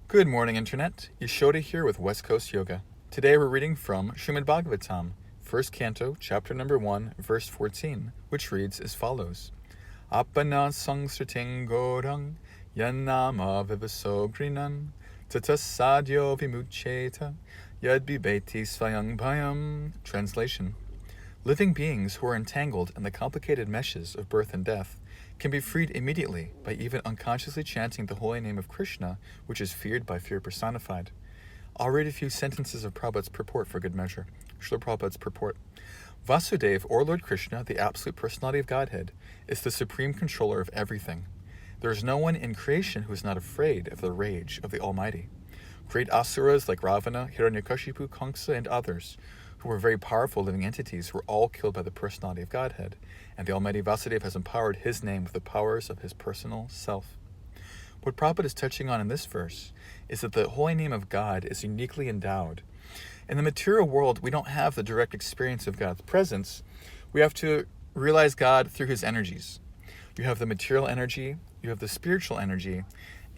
Good morning, Internet. Yashoda here with West Coast Yoga. Today we're reading from SRIMAD Bhagavatam, 1st Canto, chapter number 1, verse 14, which reads as follows. Apana sangsriting gorang yanama vivasogrinan tatasadyo vimucheta yadbibeti svayang bhayam. Translation. Living beings who are entangled in the complicated meshes of birth and death can be freed immediately by even unconsciously chanting the holy name of Krishna, which is feared by fear personified. I'll read a few sentences of Prabhupada's purport for good measure. Srila Prabhupada's purport. Vasudeva, or Lord Krishna, the absolute personality of Godhead, is the supreme controller of everything. There is no one in creation who is not afraid of the rage of the Almighty. Great asuras like Ravana, Hiranyakashipu, Kamsa, and others, who were very powerful living entities, were all killed by the personality of Godhead, and the Almighty Vasudeva has empowered his name with the powers of his personal self. What Prabhupada is touching on in this verse is that the holy name of God is uniquely endowed. In the material world, we don't have the direct experience of God's presence. We have to realize God through his energies. You have the material energy, you have the spiritual energy,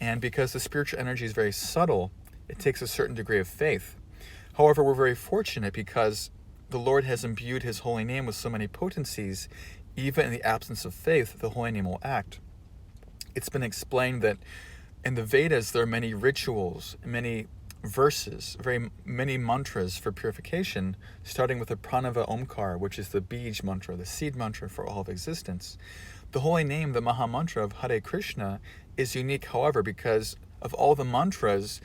and because the spiritual energy is very subtle, it takes a certain degree of faith. However, we're very fortunate because the Lord has imbued his holy name with so many potencies. Even in the absence of faith, the holy name will act. It's been explained that in the Vedas, there are many rituals, many verses, very many mantras for purification, starting with the pranava omkar, which is the bij mantra, the seed mantra for all of existence. The holy name, the Maha Mantra of Hare Krishna, is unique, however, because of all the mantras,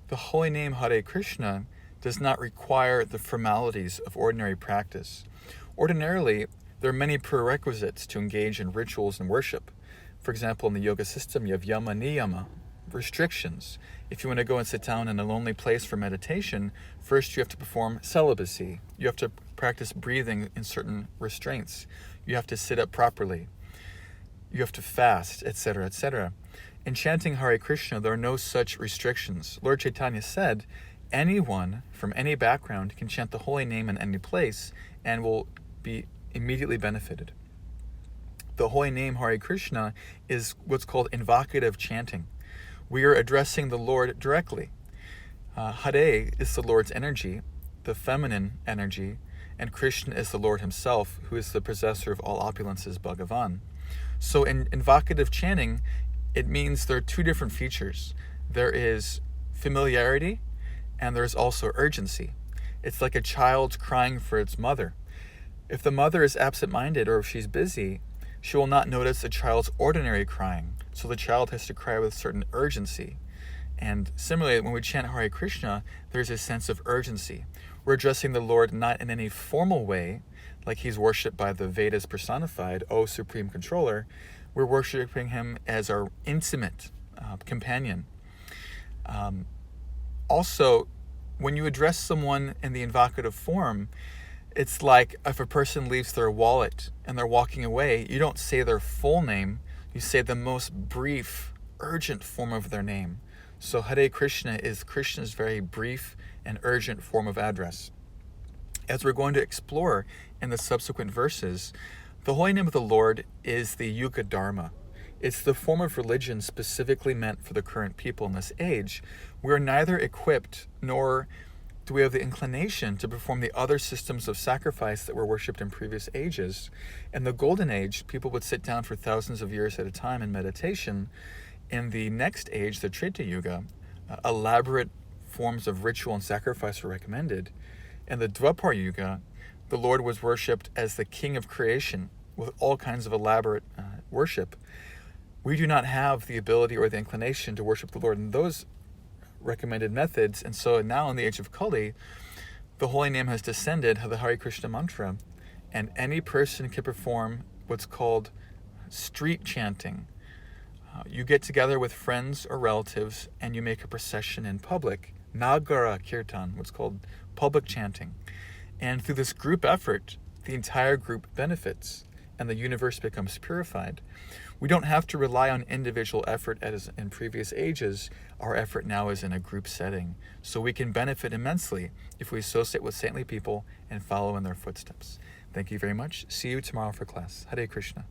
the holy name Hare Krishna does not require the formalities of ordinary practice. Ordinarily, there are many prerequisites to engage in rituals and worship. For example, in the yoga system, you have yama niyama, restrictions. If you want to go and sit down in a lonely place for meditation, first you have to perform celibacy. You have to practice breathing in certain restraints. You have to sit up properly. You have to fast, etc., etc. In chanting Hare Krishna, there are no such restrictions. Lord Chaitanya said, anyone from any background can chant the holy name in any place and will be immediately benefited. The holy name Hare Krishna is what's called invocative chanting. We are addressing the Lord directly. Hare is the Lord's energy, the feminine energy, and Krishna is the Lord himself, who is the possessor of all opulences, Bhagavan. So in invocative chanting, it means there are two different features. There is familiarity, and there is also urgency. It's like a child crying for its mother. If the mother is absent-minded or if she's busy, she will not notice a child's ordinary crying. So the child has to cry with certain urgency. And similarly, when we chant Hare Krishna, there's a sense of urgency. We're addressing the Lord not in any formal way, like he's worshipped by the Vedas personified, O Supreme Controller. We're worshiping him as our intimate companion. Also, when you address someone in the invocative form, it's like if a person leaves their wallet and they're walking away, you don't say their full name, you say the most brief, urgent form of their name. So Hare Krishna is Krishna's very brief and urgent form of address. As we're going to explore in the subsequent verses, the holy name of the Lord is the Yuga Dharma. It's the form of religion specifically meant for the current people in this age. We are neither equipped nor do we have the inclination to perform the other systems of sacrifice that were worshipped in previous ages. In the Golden Age, people would sit down for thousands of years at a time in meditation. In the next age, the Treta Yuga, elaborate forms of ritual and sacrifice were recommended. In the Dwapar Yuga, the Lord was worshipped as the king of creation with all kinds of elaborate worship. We do not have the ability or the inclination to worship the Lord in those recommended methods, and so now in the age of Kali, the holy name has descended, the Hare Krishna mantra, and any person can perform what's called street chanting. You get together with friends or relatives and you make a procession in public, Nagara Kirtan, what's called public chanting. And through this group effort, the entire group benefits and the universe becomes purified. We don't have to rely on individual effort as in previous ages. Our effort now is in a group setting. So we can benefit immensely if we associate with saintly people and follow in their footsteps. Thank you very much. See you tomorrow for class. Hare Krishna.